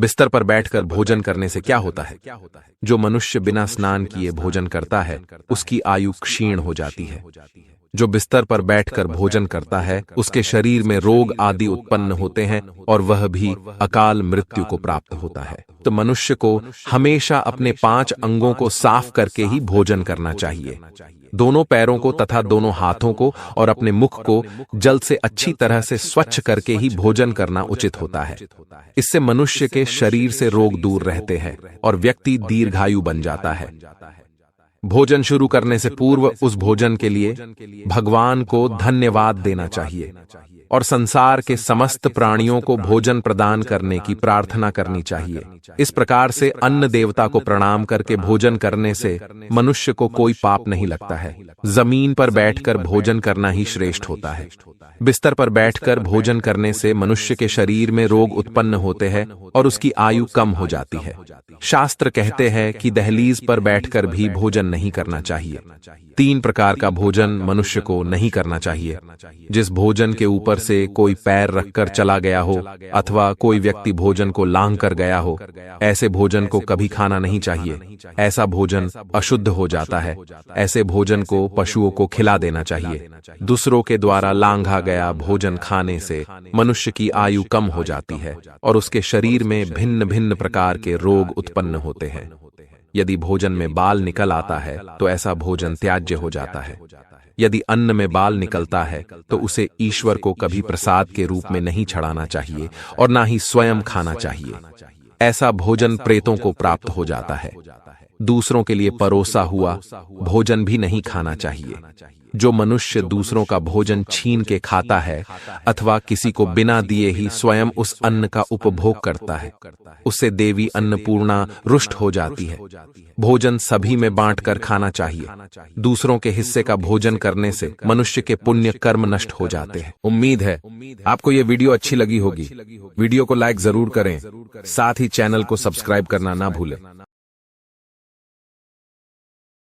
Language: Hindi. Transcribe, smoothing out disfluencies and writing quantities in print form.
बिस्तर पर बैठकर भोजन करने से क्या होता है? जो मनुष्य बिना स्नान किए भोजन करता है, उसकी आयु क्षीण हो जाती है। जो बिस्तर पर बैठकर भोजन करता है, उसके शरीर में रोग आदि उत्पन्न होते हैं और वह भी अकाल मृत्यु को प्राप्त होता है। तो मनुष्य को हमेशा अपने 5 अंगों को साफ करके ही भोजन करना चाहिए। दोनों पैरों को तथा दोनों हाथों को और अपने मुख को जल से अच्छी तरह से स्वच्छ करके ही भोजन करना उचित होता है। इससे मनुष्य के शरीर से रोग दूर रहते हैं और व्यक्ति दीर्घायु बन जाता है। भोजन शुरू करने से पूर्व उस भोजन के लिए भगवान को धन्यवाद देना चाहिए और संसार के समस्त प्राणियों को भोजन प्रदान करने की प्रार्थना करनी चाहिए। इस प्रकार से अन्न देवता को प्रणाम करके भोजन करने से मनुष्य को कोई पाप नहीं लगता है। जमीन पर बैठकर भोजन करना ही श्रेष्ठ होता है। बिस्तर पर बैठकर भोजन करने से मनुष्य के शरीर में रोग उत्पन्न होते हैं और उसकी आयु कम हो जाती है। शास्त्र कहते हैं कि दहलीज पर बैठकर भी भोजन नहीं करना चाहिए। 3 प्रकार का भोजन मनुष्य को नहीं करना चाहिए। जिस भोजन के ऊपर से कोई पैर रखकर चला गया हो अथवा कोई व्यक्ति भोजन को लांघ कर गया हो, ऐसे भोजन को कभी खाना नहीं चाहिए। ऐसा भोजन अशुद्ध हो जाता है। ऐसे भोजन को पशुओं को खिला देना चाहिए। दूसरों के द्वारा लांघा गया भोजन खाने से मनुष्य की आयु कम हो जाती है और उसके शरीर में भिन्न भिन्न प्रकार के रोग उत्पन्न होते हैं। यदि भोजन में बाल निकल आता है तो ऐसा भोजन त्याज्य हो जाता है। यदि अन्न में बाल निकलता है तो उसे ईश्वर को कभी प्रसाद के रूप में नहीं चढ़ाना चाहिए और ना ही स्वयं खाना चाहिए। ऐसा भोजन प्रेतों को प्राप्त हो जाता है। दूसरों के लिए परोसा हुआ भोजन भी नहीं खाना चाहिए। जो मनुष्य दूसरों का भोजन छीन के खाता है अथवा किसी को बिना दिए ही स्वयं उस अन्न का उपभोग करता है, उससे देवी अन्नपूर्णा रुष्ट हो जाती है। भोजन सभी में बांटकर खाना चाहिए। दूसरों के हिस्से का भोजन करने से मनुष्य के पुण्य कर्म नष्ट हो जाते हैं। उम्मीद है आपको ये वीडियो अच्छी लगी होगी। वीडियो को लाइक जरूर करें, साथ ही चैनल को सब्सक्राइब करना ना भूलें।